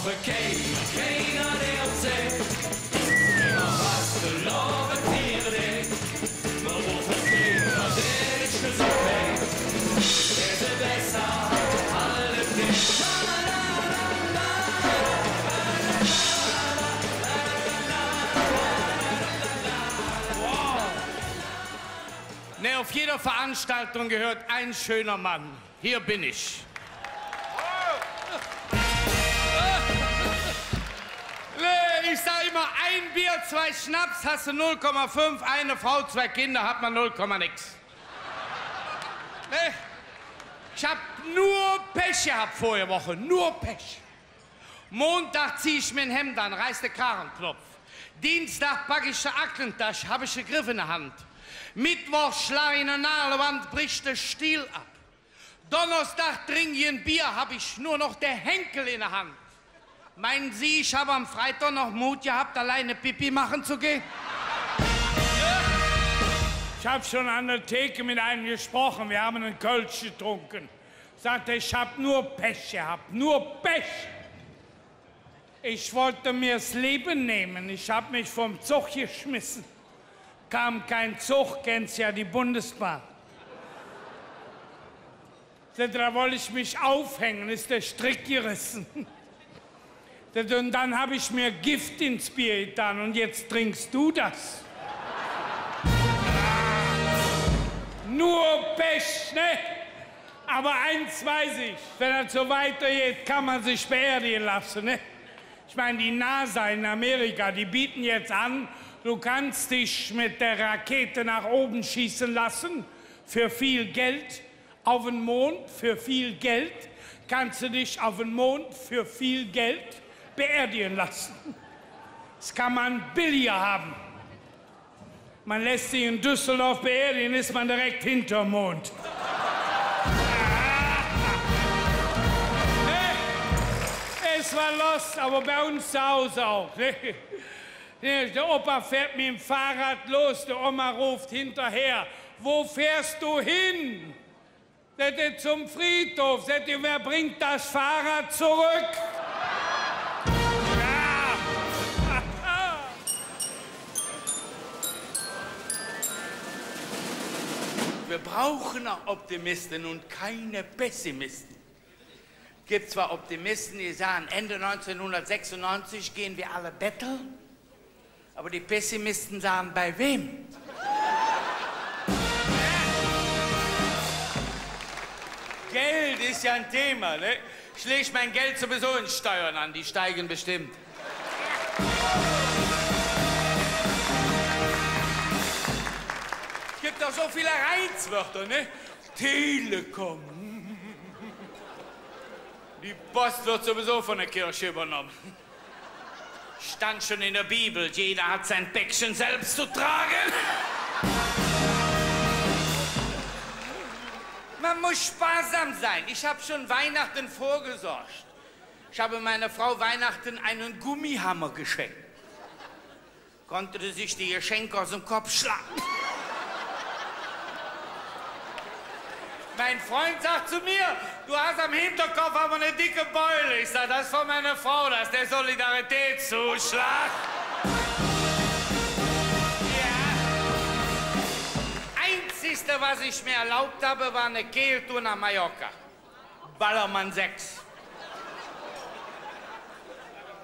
brauche keiner, der uns sagt, immer was zu loben für dich. Wir brauchen keiner, der nicht gesund ist, der ist besser, alle dich. Ne, auf jeder Veranstaltung gehört ein schöner Mann. Hier bin ich. Ich sag immer, ein Bier, 2 Schnaps, hast du 0,5, eine Frau, 2 Kinder, hat man 0, nix. Ne? Ich hab nur Pech gehabt vorige Woche, nur Pech. Montag zieh ich mir ein Hemd an, reiß den Kragenknopf. Dienstag pack ich die Aktentasche, hab ich den Griff in der Hand. Mittwoch schlag ich in der Nadelwand, bricht der Stiel ab. Donnerstag trink ich ein Bier, hab ich nur noch den Henkel in der Hand. Meinen Sie, ich habe am Freitag noch Mut gehabt, alleine Pipi machen zu gehen? Ich habe schon an der Theke mit einem gesprochen, wir haben einen Kölsch getrunken. Sagte, ich habe nur Pech gehabt, nur Pech. Ich wollte mir das Leben nehmen, ich habe mich vom Zug geschmissen. Kam kein Zug, kennst ja die Bundesbahn. Da wollte ich mich aufhängen, ist der Strick gerissen. Und dann habe ich mir Gift ins Bier getan und jetzt trinkst du das. Nur Pech, ne? Aber eins weiß ich, wenn das so weitergeht, kann man sich beerdigen lassen, ne? Ich meine, die NASA in Amerika, die bieten jetzt an, du kannst dich mit der Rakete nach oben schießen lassen, für viel Geld, auf den Mond, für viel Geld, kannst du dich auf den Mond für viel Geld beerdigen lassen. Das kann man billiger haben. Man lässt sich in Düsseldorf beerdigen, ist man direkt hinterm Mond. Es war los, aber bei uns zu Hause auch. Der Opa fährt mit dem Fahrrad los, der Oma ruft hinterher, wo fährst du hin? Zum Friedhof. Wer bringt das Fahrrad zurück? Wir brauchen Optimisten und keine Pessimisten. Es gibt zwar Optimisten, die sagen, Ende 1996 gehen wir alle betteln, aber die Pessimisten sagen, bei wem? Geld ist ja ein Thema, ne? Ich lege mein Geld sowieso in Steuern an, die steigen bestimmt. Es gibt doch so viele Reizwörter, ne? Telekom. Die Post wird sowieso von der Kirche übernommen. Stand schon in der Bibel, jeder hat sein Päckchen selbst zu tragen. Man muss sparsam sein. Ich habe schon Weihnachten vorgesorgt. Ich habe meiner Frau Weihnachten einen Gummihammer geschenkt. Konnte sie sich die Geschenke aus dem Kopf schlagen. Mein Freund sagt zu mir, du hast am Hinterkopf aber eine dicke Beule. Ich sage, das ist von meiner Frau, das ist der Solidaritätszuschlag. Einzigste, was ich mir erlaubt habe, war eine Kehltour nach Mallorca. Ballermann 6.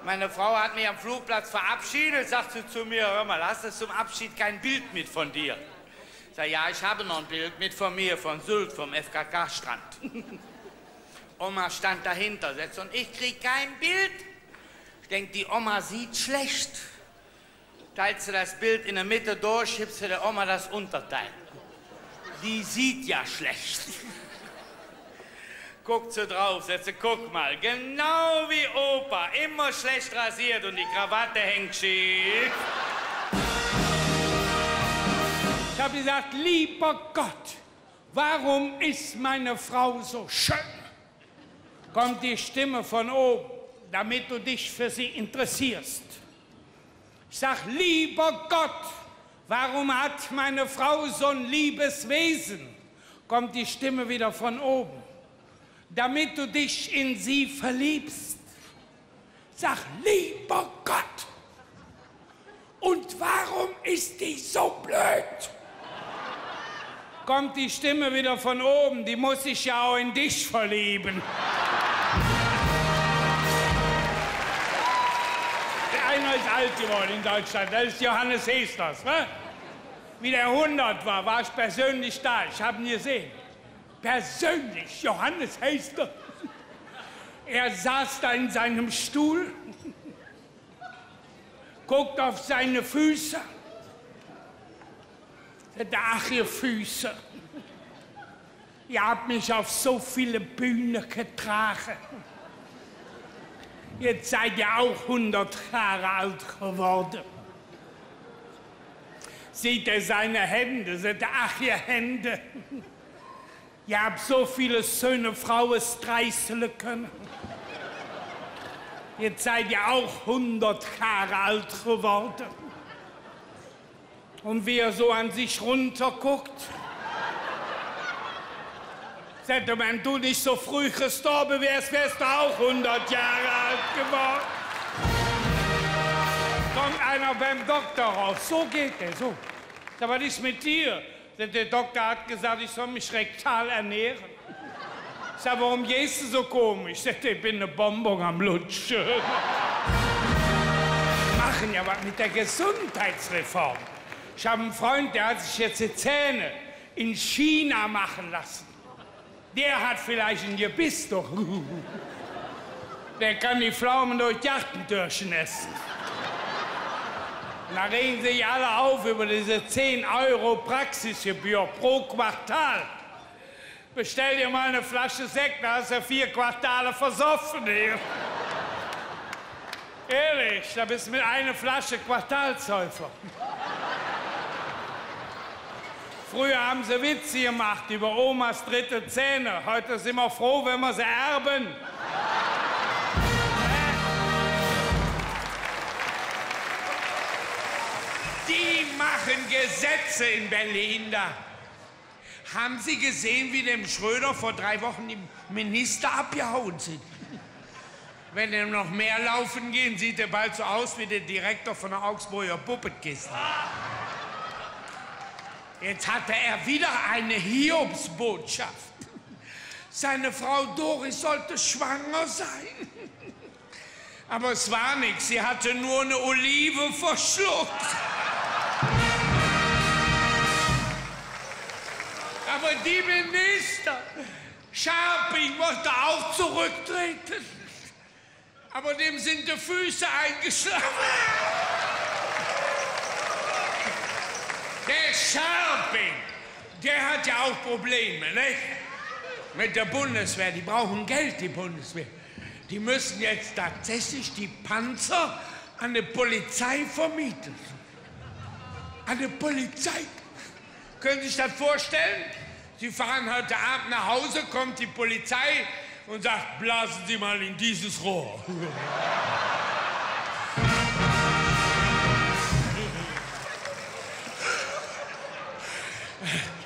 Meine Frau hat mich am Flugplatz verabschiedet, sagt sie zu mir, hör mal, hast du zum Abschied kein Bild mit von dir? Ich sag, ja, ich habe noch ein Bild mit von mir, von Sylt, vom FKK-Strand. Oma stand dahinter, und ich krieg kein Bild. Ich denk, die Oma sieht schlecht. Teilst du das Bild in der Mitte durch, gibst du der Oma das Unterteil. Die sieht ja schlecht. Guckt sie drauf, guck mal, genau wie Opa, immer schlecht rasiert und die Krawatte hängt schief. Ich habe gesagt, lieber Gott, warum ist meine Frau so schön? Kommt die Stimme von oben, damit du dich für sie interessierst. Ich sag, lieber Gott, warum hat meine Frau so ein liebes Wesen? Kommt die Stimme wieder von oben, damit du dich in sie verliebst. Sag, lieber Gott, und warum ist die so blöd? Kommt die Stimme wieder von oben, die muss sich ja auch in dich verlieben. Der eine ist alt geworden in Deutschland, das ist Johannes Hesters. Ne? Wie der 100 war ich persönlich da, ich habe ihn gesehen. Persönlich, Johannes Hester. Er saß da in seinem Stuhl, guckt auf seine Füße. Ach, ihr Füße, ihr habt mich auf so viele Bühnen getragen. Jetzt seid ihr auch 100 Jahre alt geworden. Sieht er seine Hände, sagt er, ach, ihr Hände. Ihr habt so viele Söhne, Frauen streißeln können. Jetzt seid ihr auch 100 Jahre alt geworden. Und wie er so an sich runterguckt, sagt er, wenn du nicht so früh gestorben wärst, wärst du auch 100 Jahre alt geworden. Kommt einer beim Doktor raus, so geht er, so. Sag, was ist mit dir? Der Doktor hat gesagt, ich soll mich rektal ernähren. Ich sag, warum gehst du so komisch? Sagt, ich bin eine Bonbon am Lutschen. Machen ja was mit der Gesundheitsreform. Ich habe einen Freund, der hat sich jetzt die Zähne in China machen lassen. Der hat vielleicht ein Gebiss doch. Der kann die Pflaumen durch Gartentürchen essen. Da regen sich alle auf über diese 10 € Praxisgebühr pro Quartal. Bestell dir mal eine Flasche Sekt, da hast du 4 Quartale versoffen hier. Ehrlich, da bist du mit einer Flasche Quartalsäufer. Früher haben sie Witze gemacht über Omas dritte Zähne. Heute sind wir froh, wenn wir sie erben. Die machen Gesetze in Berlin da. Haben Sie gesehen, wie dem Schröder vor 3 Wochen die Minister abgehauen sind? Wenn er noch mehr laufen gehen, sieht er bald so aus wie der Direktor von der Augsburger Puppetkiste. Jetzt hatte er wieder eine Hiobsbotschaft. Seine Frau Doris sollte schwanger sein. Aber es war nichts, sie hatte nur eine Olive verschluckt. Aber die Minister, Scharping wollte auch zurücktreten. Aber dem sind die Füße eingeschlafen. Der Scharping, der hat ja auch Probleme, nicht? Mit der Bundeswehr, die brauchen Geld, die Bundeswehr. Die müssen jetzt tatsächlich die Panzer an die Polizei vermieten. An die Polizei. Können Sie sich das vorstellen? Sie fahren heute Abend nach Hause, kommt die Polizei und sagt, blasen Sie mal in dieses Rohr.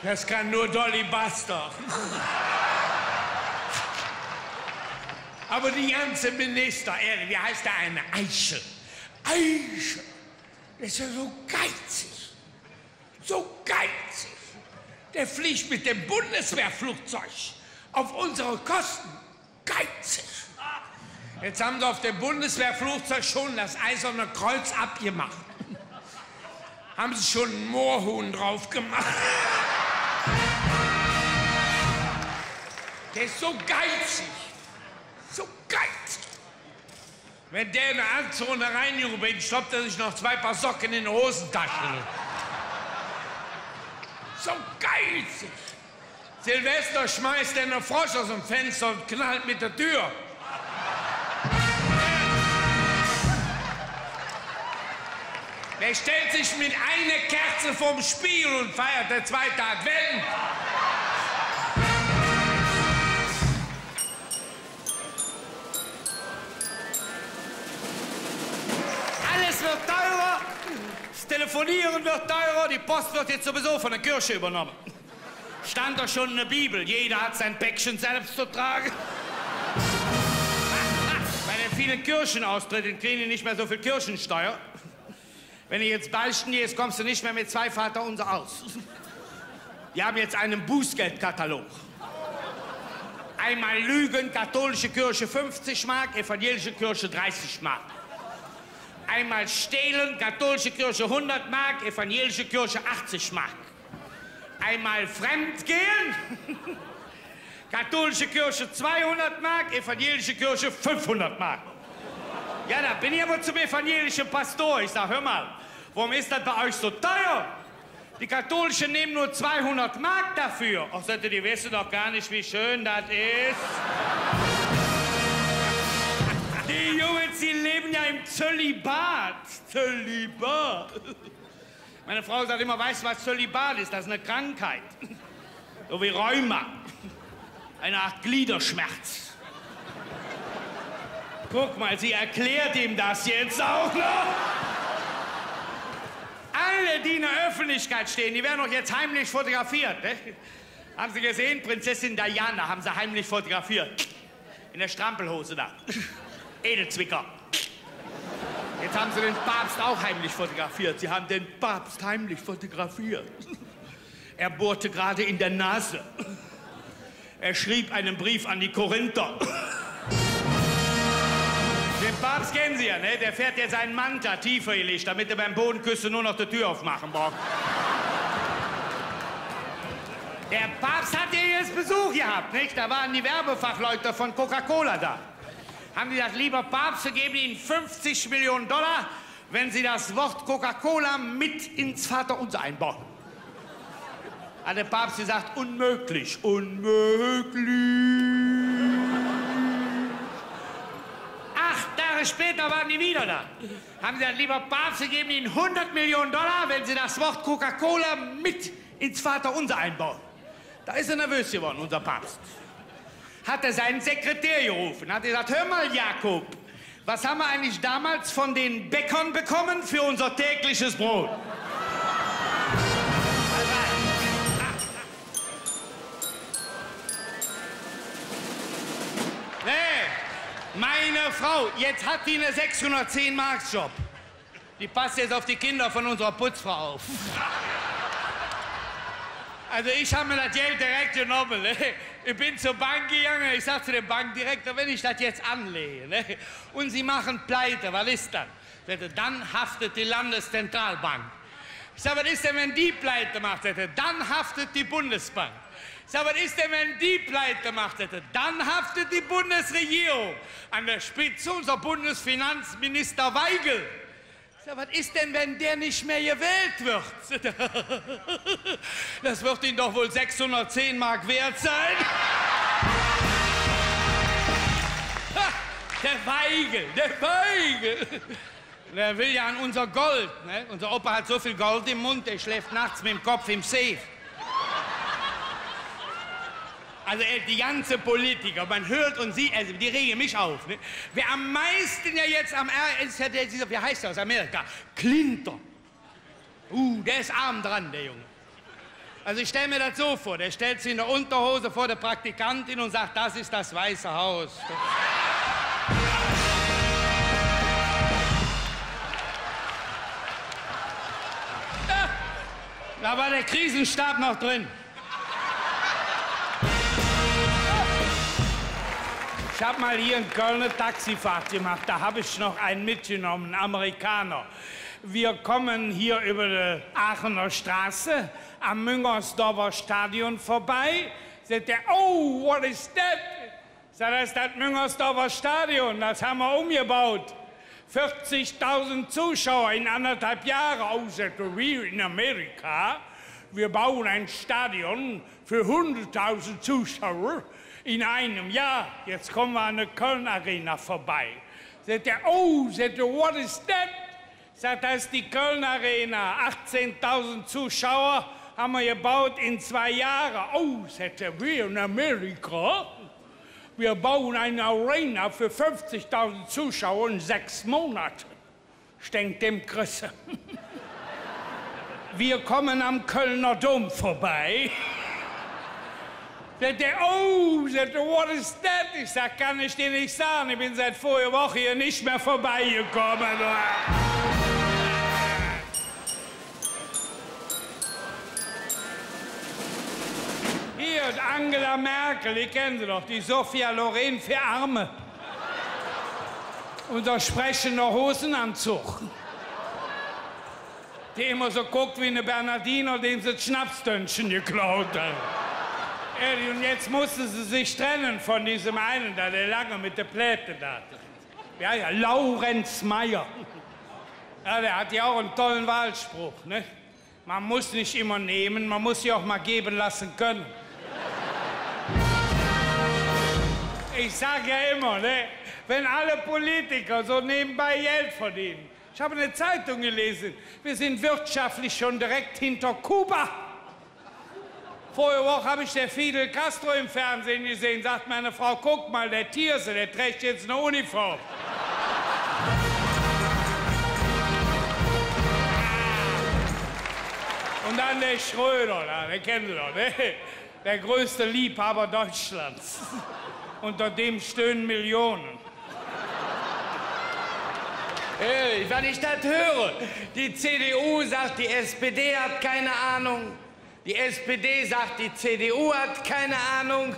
Das kann nur Dolly Buster. Aber die ganze Minister, ehrlich, wie heißt der eine? Eichel. Eichel. Der ist ja so geizig. So geizig. Der fliegt mit dem Bundeswehrflugzeug auf unsere Kosten. Geizig. Jetzt haben sie auf dem Bundeswehrflugzeug schon das Eiserne Kreuz abgemacht. Haben sie schon ein Moorhuhn drauf gemacht. Der ist so geizig. So geizig. Wenn der in eine Anzone reinjubelt, stoppt er sich noch 2 Paar Socken in die Hosentasche. So geizig. Silvester schmeißt er eine Frosch aus dem Fenster und knallt mit der Tür. Der stellt sich mit einer Kerze vorm Spiegel und feiert der 2. Advent. Alles wird teurer, das Telefonieren wird teurer, die Post wird jetzt sowieso von der Kirche übernommen. Stand doch schon in der Bibel, jeder hat sein Päckchen selbst zu tragen. Bei den viele Kirchenaustritte, kriegen die nicht mehr so viel Kirchensteuer. Wenn du jetzt beichten gehst, kommst du nicht mehr mit 2 Vaterunser aus. Die haben jetzt einen Bußgeldkatalog. Einmal Lügen, katholische Kirche 50 Mark, evangelische Kirche 30 Mark. Einmal Stehlen, katholische Kirche 100 Mark, evangelische Kirche 80 Mark. Einmal Fremdgehen, katholische Kirche 200 Mark, evangelische Kirche 500 Mark. Ja, da bin ich aber zum evangelischen Pastor. Ich sag, hör mal, warum ist das bei euch so teuer? Die Katholischen nehmen nur 200 Mark dafür. Ach, die wissen doch gar nicht, wie schön das ist. Die Jungs, die leben ja im Zölibat. Zölibat. Meine Frau sagt immer, weißt du, was Zölibat ist? Das ist eine Krankheit. So wie Rheuma. Eine Art Gliederschmerz. Guck mal, sie erklärt ihm das jetzt auch noch. Alle, die in der Öffentlichkeit stehen, die werden doch jetzt heimlich fotografiert. Ne? Haben Sie gesehen? Prinzessin Diana haben sie heimlich fotografiert. In der Strampelhose da. Edelzwicker. Jetzt haben sie den Papst auch heimlich fotografiert. Sie haben den Papst heimlich fotografiert. Er bohrte gerade in der Nase. Er schrieb einen Brief an die Korinther. Den Papst kennen Sie ja, ne? Der fährt jetzt einen Manta tiefer gelegt, damit er beim Bodenküssen nur noch die Tür aufmachen braucht. Der Papst hat ja jetzt Besuch gehabt, nicht? Da waren die Werbefachleute von Coca-Cola da. Haben die gesagt, lieber Papst, wir geben Ihnen 50 Millionen $, wenn Sie das Wort Coca-Cola mit ins Vaterunser einbauen. Hat der Papst gesagt, unmöglich, unmöglich. 8 Jahre später waren die wieder da. Haben sie gesagt, lieber Papst, wir geben Ihnen 100 Millionen $, wenn Sie das Wort Coca-Cola mit ins Vaterunser einbauen. Da ist er nervös geworden, unser Papst. Hat er seinen Sekretär gerufen, hat gesagt, hör mal, Jakob, was haben wir eigentlich damals von den Bäckern bekommen für unser tägliches Brot? Meine Frau, jetzt hat die einen 610-Mark-Job. Die passt jetzt auf die Kinder von unserer Putzfrau auf. Also ich habe mir das Geld direkt genommen. Ne? Ich bin zur Bank gegangen, ich sag zu dem Bankdirektor, wenn ich das jetzt anlege, ne? Und Sie machen Pleite, was ist das? Dann haftet die Landeszentralbank. Ich sag, was ist denn, wenn die Pleite macht? Dann haftet die Bundesbank. Ich sag, was ist denn, wenn die Pleite macht? Dann haftet die Bundesregierung. An der Spitze unser Bundesfinanzminister Weigel. Ich sag, was ist denn, wenn der nicht mehr gewählt wird? Das wird Ihnen doch wohl 610 Mark wert sein. Der Weigel, der Weigel. Der will ja an unser Gold. Ne? Unser Opa hat so viel Gold im Mund, der schläft nachts mit dem Kopf im Safe. Also die ganze Politiker, man hört und sieht, also die regen mich auf. Ne? Wer am meisten ja jetzt ist ja dieser, wie heißt der aus Amerika? Clinton. Der ist arm dran, der Junge. Also ich stelle mir das so vor, der stellt sich in der Unterhose vor der Praktikantin und sagt, das ist das Weiße Haus. Ja, da war der Krisenstab noch drin. Ich habe mal hier in Köln eine Taxifahrt gemacht, da habe ich noch einen mitgenommen, einen Amerikaner. Wir kommen hier über die Aachener Straße am Müngersdorfer Stadion vorbei. Sagt er, oh, what is that? Sagt, das ist das Müngersdorfer Stadion, das haben wir umgebaut. 40.000 Zuschauer in 1,5 Jahren. Oh, sagt er, wir in Amerika, wir bauen ein Stadion für 100.000 Zuschauer. In einem Jahr, jetzt kommen wir an der Köln-Arena vorbei. Sagt er, oh, sagt er, what is that? Sagt, das ist die Köln-Arena, 18.000 Zuschauer haben wir gebaut in 2 Jahren. Oh, sagt er, wir in Amerika, wir bauen eine Arena für 50.000 Zuschauer in 6 Monaten. Ich denke dem Chrisse. Wir kommen am Kölner Dom vorbei. What is that? Ich sag, kann ich dir nicht sagen. Ich bin seit vorher Woche hier nicht mehr vorbeigekommen. Hier, Angela Merkel, die kennen Sie doch, die Sophia Loren für Arme. Unser sprechender Hosenanzug. Die immer so guckt wie eine Bernardiner, dem sie das Schnapsdönchen geklaut hat. Und jetzt mussten sie sich trennen von diesem einen da, der lange mit der Pläte da. Ja, Laurenz Meyer. Ja, der hat ja auch einen tollen Wahlspruch, ne? Man muss nicht immer nehmen, man muss sie auch mal geben lassen können. Ich sag ja immer, ne? Wenn alle Politiker so nebenbei Geld verdienen. Ich habe eine Zeitung gelesen, wir sind wirtschaftlich schon direkt hinter Kuba. Vorige Woche habe ich der Fidel Castro im Fernsehen gesehen, sagt meine Frau, guck mal, der Thierse, der trägt jetzt eine Uniform. Und dann der Schröder, den kennen Sie doch, ne? Der größte Liebhaber Deutschlands. Unter dem stöhnen Millionen. Wenn ich das höre, die CDU sagt, die SPD hat keine Ahnung. Die SPD sagt, die CDU hat keine Ahnung.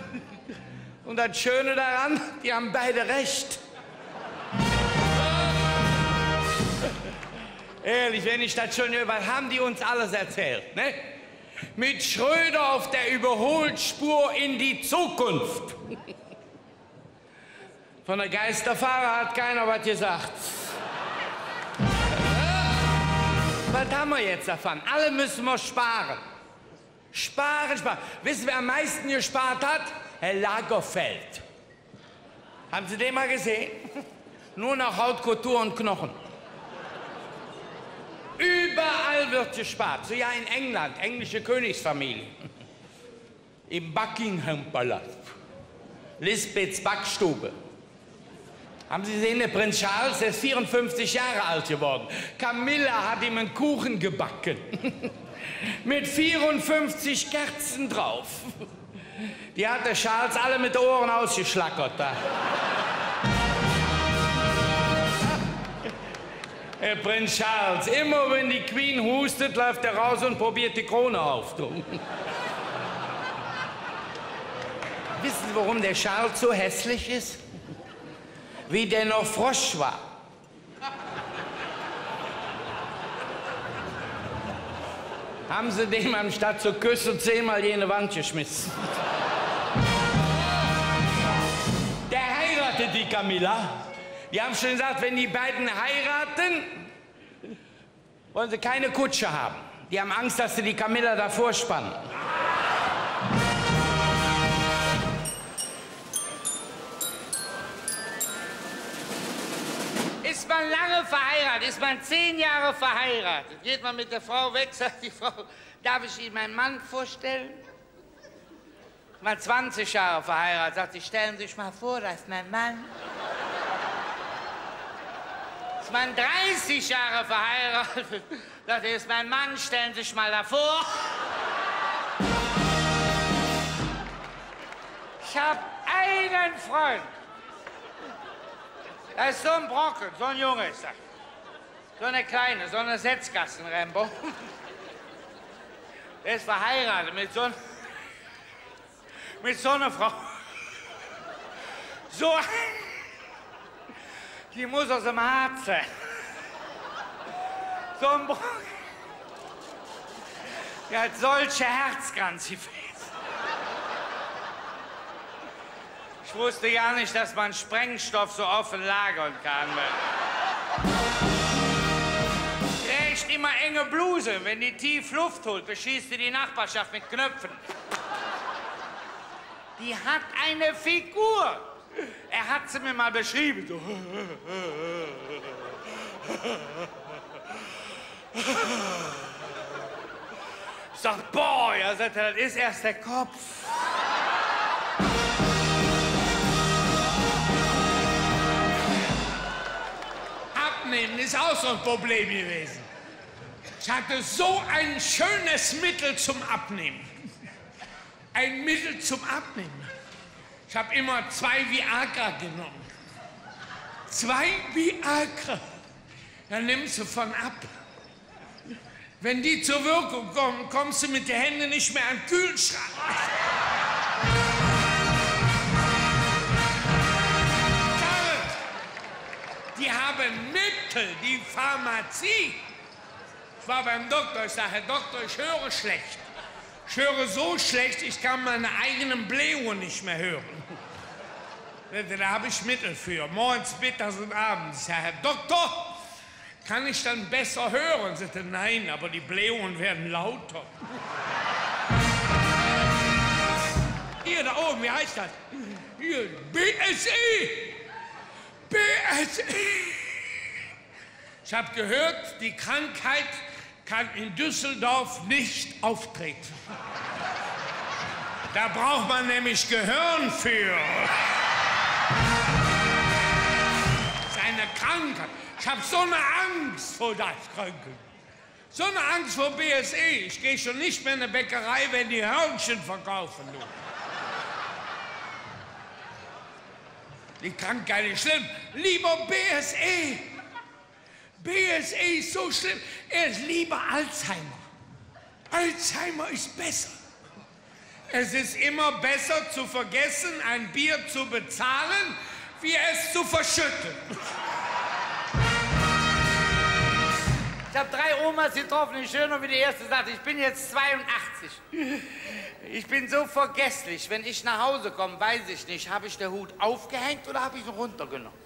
Und das Schöne daran, die haben beide recht. Ehrlich, wenn ich das schon höre, was haben die uns alles erzählt, ne? Mit Schröder auf der Überholspur in die Zukunft. Von der Geisterfahrer hat keiner was gesagt. Was haben wir jetzt davon? Alle müssen wir sparen. Sparen, sparen. Wissen Sie, wer am meisten gespart hat? Herr Lagerfeld. Haben Sie den mal gesehen? Nur noch Haut, Kultur und Knochen. Überall wird gespart. So ja in England, englische Königsfamilie. Im Buckingham-Palast. Lisbeths Backstube. Haben Sie gesehen, der Prinz Charles, der ist 54 Jahre alt geworden. Camilla hat ihm einen Kuchen gebacken. Mit 54 Kerzen drauf. Die hat der Charles alle mit den Ohren ausgeschlackert. Da. Herr Prinz Charles, immer wenn die Queen hustet, läuft er raus und probiert die Krone auf. Wissen Sie, warum der Charles so hässlich ist? Wie der noch Frosch war. Haben Sie dem anstatt zu küssen 10-mal jene Wand geschmissen. Der heiratet die Camilla. Die haben schon gesagt, wenn die beiden heiraten, wollen sie keine Kutsche haben. Die haben Angst, dass sie die Camilla davor spannen. Ist man lange verheiratet, ist man 10 Jahre verheiratet, geht man mit der Frau weg, sagt die Frau, darf ich Ihnen meinen Mann vorstellen? Ist man 20 Jahre verheiratet, sagt sie, stellen Sie sich mal vor, das ist mein Mann. Ist man 30 Jahre verheiratet, sagt er, ist mein Mann, stellen Sie sich mal davor. Ich habe einen Freund. Das ist so ein Brocken, so ein Junge ist das. So eine kleine, so eine Setzgassen-Rambo. Der ist verheiratet mit so einer Frau. So, die muss aus dem Harz sein. So ein Brocken. Der hat solche Herzkranzgefäße. Ich wusste gar nicht, dass man Sprengstoff so offen lagern kann. Trägt immer enge Bluse. Wenn die tief Luft holt, beschießt sie die Nachbarschaft mit Knöpfen. Die hat eine Figur. Er hat sie mir mal beschrieben. So. Ich sag, boah, ja, das ist erst der Kopf. Abnehmen ist auch so ein Problem gewesen. Ich hatte so ein schönes Mittel zum Abnehmen. ein Mittel zum Abnehmen. Ich habe immer 2 Viagra genommen. 2 Viagra. Dann nimmst du von ab. Wenn die zur Wirkung kommen, kommst du mit den Händen nicht mehr an den Kühlschrank. Die haben Mittel, die Pharmazie. Ich war beim Doktor, ich sage, Herr Doktor, ich höre schlecht. Ich höre so schlecht, ich kann meine eigenen Blähungen nicht mehr hören. Da habe ich Mittel für, morgens, mittags und abends. Ich sage, Herr Doktor, kann ich dann besser hören? Ich sagte, nein, aber die Blähungen werden lauter. Hier, da oben, wie heißt das? Hier, BSE. BSE. Ich habe gehört, die Krankheit kann in Düsseldorf nicht auftreten. Da braucht man nämlich Gehirn für. Das ist eine Krankheit. Ich habe so eine Angst vor das Kranken. So eine Angst vor BSE. Ich gehe schon nicht mehr in eine Bäckerei, wenn die Hörnchen verkaufen. Du. Die Krankheit ist schlimm. Lieber BSE. BSE ist so schlimm. Er ist lieber Alzheimer. Alzheimer ist besser. Es ist immer besser zu vergessen, ein Bier zu bezahlen, wie es zu verschütten. Ich habe 3 Omas getroffen, ich höre nur, wie die erste sagt, ich bin jetzt 82. Ich bin so vergesslich. Wenn ich nach Hause komme, weiß ich nicht, habe ich den Hut aufgehängt oder habe ich ihn runtergenommen?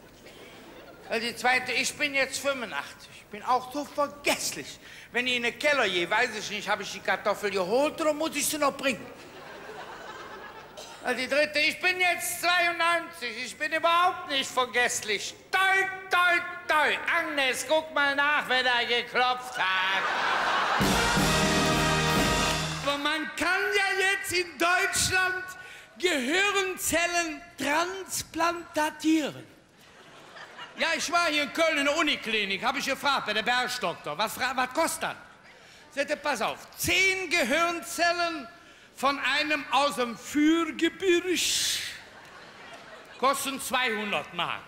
Die zweite, ich bin jetzt 85. Ich bin auch so vergesslich. Wenn ich in den Keller gehe, weiß ich nicht, habe ich die Kartoffel geholt oder muss ich sie noch bringen? Die dritte, ich bin jetzt 92. Ich bin überhaupt nicht vergesslich. Toi, toi, toi. Agnes, guck mal nach, wer da geklopft hat. Aber man kann ja jetzt in Deutschland Gehirnzellen transplantieren. Ja, ich war hier in Köln in der Uniklinik, habe ich gefragt bei der Bergdoktor, was kostet das? Sagte, pass auf, 10 Gehirnzellen von einem aus dem Fürgebirg kosten 200 Mark.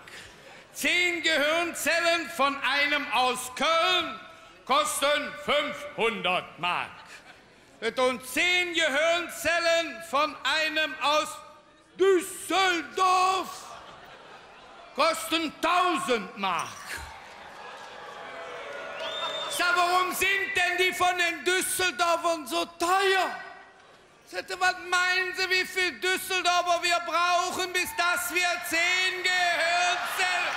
10 Gehirnzellen von einem aus Köln kosten 500 Mark. Und 10 Gehirnzellen von einem aus Düsseldorf kosten 1000 Mark. Sag, warum sind denn die von den Düsseldorfern so teuer? Sagte, was meinen Sie, wie viel Düsseldorfer wir brauchen, bis dass wir 10 Gehirnzellen...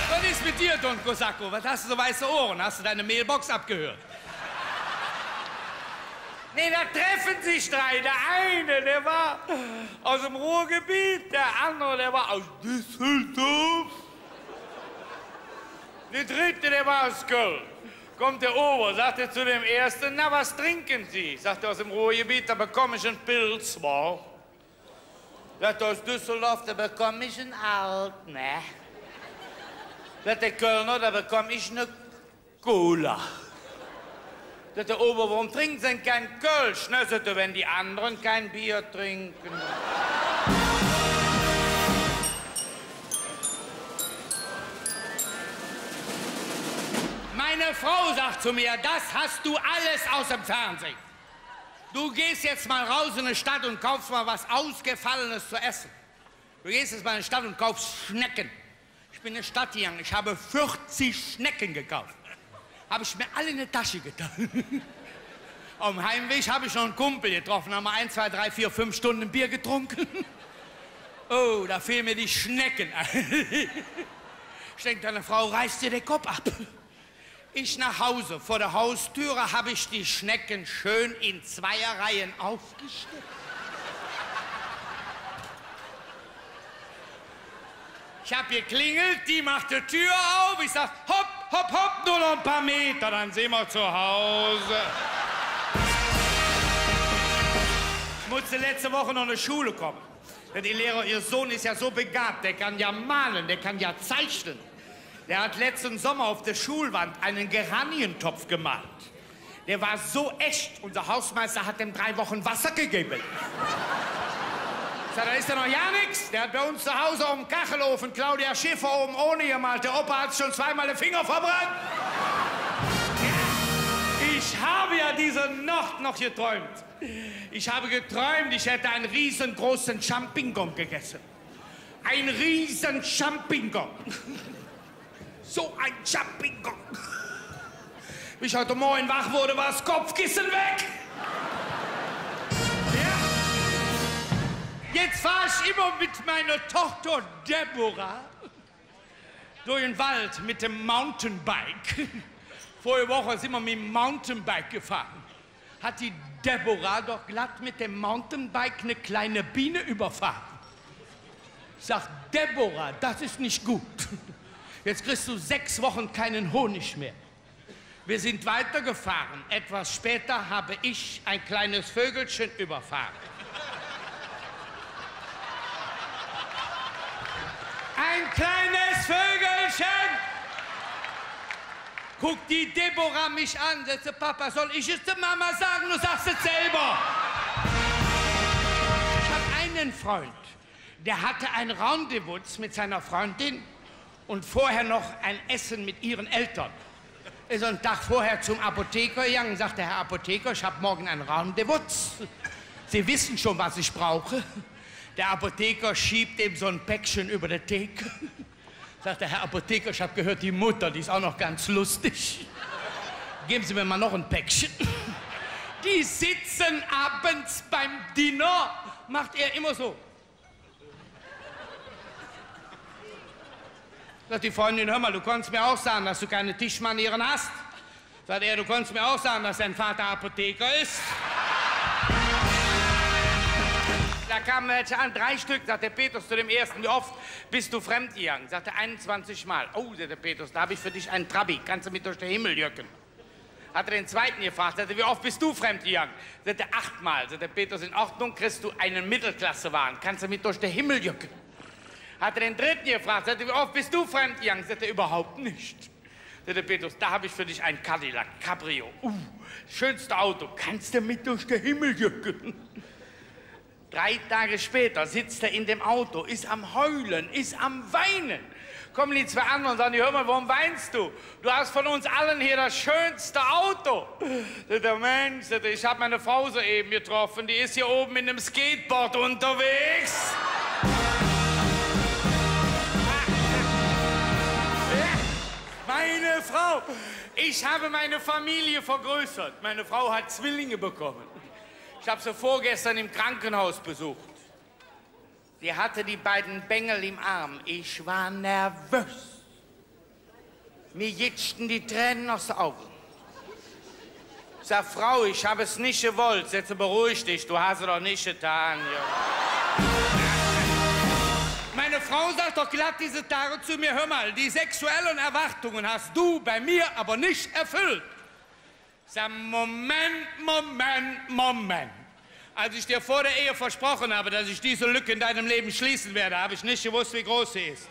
Was ist mit dir, Don Kosaco? Was hast du so weiße Ohren? Hast du deine Mailbox abgehört? Nee, da treffen sich 3. Der eine, der war aus dem Ruhrgebiet, der andere, der war aus Düsseldorf. Der dritte, der war aus Köln. Kommt der Ober, sagt er zu dem Ersten, na, was trinken Sie? Sagt er, aus dem Ruhrgebiet, da bekomme ich einen Pilz, wa? Sagt er, aus Düsseldorf, da bekomme ich einen Alt, ne? Sagt der Kölner, da bekomme ich eine Cola. Sagt der Ober, warum trinken Sie denn kein Kölsch? Ne, sagt er, wenn die anderen kein Bier trinken. Meine Frau sagt zu mir, das hast du alles aus dem Fernsehen. Du gehst jetzt mal raus in die Stadt und kaufst mal was Ausgefallenes zu essen. Du gehst jetzt mal in die Stadt und kaufst Schnecken. Ich bin in die Stadt gegangen, ich habe 40 Schnecken gekauft. Habe ich mir alle in die Tasche getan. Auf dem Heimweg habe ich noch einen Kumpel getroffen, haben wir 1, 2, 3, 4, 5 Stunden Bier getrunken. Oh, da fehlen mir die Schnecken. Ich denke, deine Frau reißt dir den Kopf ab. Ich nach Hause, vor der Haustüre habe ich die Schnecken schön in 2er Reihen aufgestellt. Ich habe geklingelt, die macht die Tür auf, ich sag, hopp, hopp, hopp, nur noch ein paar Meter, dann sind wir zu Hause. Ich musste letzte Woche noch in die Schule kommen. Die Lehrer, ihr Sohn ist ja so begabt, der kann ja malen, der kann ja zeichnen. Der hat letzten Sommer auf der Schulwand einen Geranientopf gemalt. Der war so echt. Unser Hausmeister hat dem 3 Wochen Wasser gegeben. Ich sag, da ist ja noch ja nichts. Der hat bei uns zu Hause auf dem Kachelofen Claudia Schiffer oben ohne gemalt. Der Opa hat schon zweimal den Finger verbrannt. Ja. Ich habe ja diese Nacht noch geträumt. Ich habe geträumt, ich hätte einen riesengroßen Champignon gegessen. Ein riesen Champignon. So ein Champignon. Wie ich heute Morgen wach wurde, war das Kopfkissen weg. Jetzt fahre ich immer mit meiner Tochter Deborah durch den Wald mit dem Mountainbike. Vorige Woche sind wir mit dem Mountainbike gefahren. Hat die Deborah doch glatt mit dem Mountainbike eine kleine Biene überfahren. Sagt Deborah, das ist nicht gut. Jetzt kriegst du 6 Wochen keinen Honig mehr. Wir sind weitergefahren. Etwas später habe ich ein kleines Vögelchen überfahren. Ein kleines Vögelchen! Guckt die Deborah mich an, sagte, Papa, soll ich es der Mama sagen? Du sagst es selber. Ich habe einen Freund, der hatte ein Rendezvous mit seiner Freundin und vorher noch ein Essen mit ihren Eltern. Er ist einen Tag vorher zum Apotheker gegangen und sagte, Herr Apotheker, ich habe morgen ein Rendezvous. Sie wissen schon, was ich brauche. Der Apotheker schiebt ihm so ein Päckchen über die Theke. Sagt der Herr Apotheker, ich habe gehört, die Mutter, die ist auch noch ganz lustig. Geben Sie mir mal noch ein Päckchen. Die sitzen abends beim Dinner, macht er immer so. Sagt die Freundin, hör mal, du konntest mir auch sagen, dass du keine Tischmanieren hast. Sagt er, du konntest mir auch sagen, dass dein Vater Apotheker ist. Da kamen welche an, 3 Stück, sagt der Petrus zu dem ersten, wie oft bist du fremdgegangen? Sagt er, 21 Mal. Oh, sagt der Petrus, da habe ich für dich einen Trabi, kannst du mit durch den Himmel jöcken? Hat er den zweiten gefragt, sagt er, wie oft bist du fremdgegangen? Sagt er, 8 Mal. Sagt der Petrus, in Ordnung, kriegst du einen Mittelklassewagen, kannst du mit durch den Himmel jöcken? Hat er den dritten gefragt, sagt er, wie oft bist du fremdgegangen? Sagt er, überhaupt nicht. Sagt der Petrus, da habe ich für dich einen Cadillac, Cabrio. Schönste Auto, kannst du mit durch den Himmel jöcken? 3 Tage später sitzt er in dem Auto, ist am Heulen, ist am Weinen. Kommen die 2 anderen und sagen, hör mal, warum weinst du? Du hast von uns allen hier das schönste Auto. Sagt der Mensch, ich habe meine Frau soeben getroffen, die ist hier oben mit einem Skateboard unterwegs. Meine Frau, ich habe meine Familie vergrößert. Meine Frau hat Zwillinge bekommen. Ich habe sie vorgestern im Krankenhaus besucht. Sie hatte die beiden Bengel im Arm. Ich war nervös. Mir jitschten die Tränen aus den Augen. Ich sag, Frau, ich habe es nicht gewollt. Setze, beruhig dich, du hast es doch nicht getan. Ja. Meine Frau sagt doch glatt diese Tage zu mir, hör mal, die sexuellen Erwartungen hast du bei mir aber nicht erfüllt. Ich sag, Moment. Als ich dir vor der Ehe versprochen habe, dass ich diese Lücke in deinem Leben schließen werde, habe ich nicht gewusst, wie groß sie ist.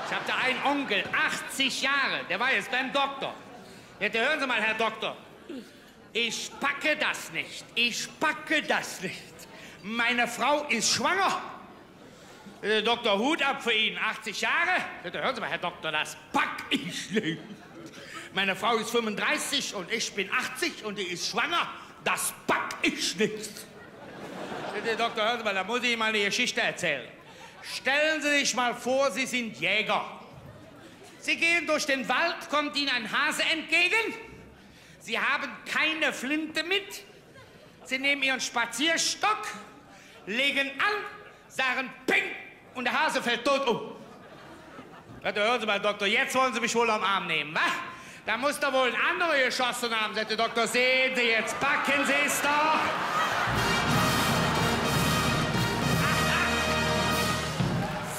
Ich habe da einen Onkel, 80 Jahre, der war jetzt beim Doktor. Jetzt hören Sie mal, Herr Doktor, ich packe das nicht, Meine Frau ist schwanger. Dr. Hut ab für ihn, 80 Jahre. Hören Sie mal, Herr Doktor, das pack ich nicht. Meine Frau ist 35 und ich bin 80 und die ist schwanger. Das pack ich nicht. Doktor, hören Sie mal, da muss ich Ihnen mal eine Geschichte erzählen. Stellen Sie sich mal vor, Sie sind Jäger. Sie gehen durch den Wald, kommt Ihnen ein Hase entgegen. Sie haben keine Flinte mit. Sie nehmen Ihren Spazierstock, legen an, sagen Ping und der Hase fällt tot um. Hören Sie mal, Doktor, jetzt wollen Sie mich wohl am Arm nehmen, wa? Da muss da wohl ein anderer geschossen haben, sagt der Doktor. Sehen Sie, jetzt packen Sie es doch.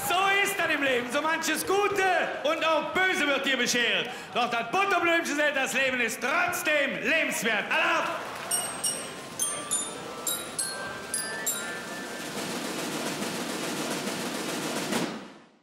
So ist das im Leben. So manches Gute und auch Böse wird dir beschert. Doch das Butterblümchen, das Leben ist trotzdem lebenswert. Alle auf!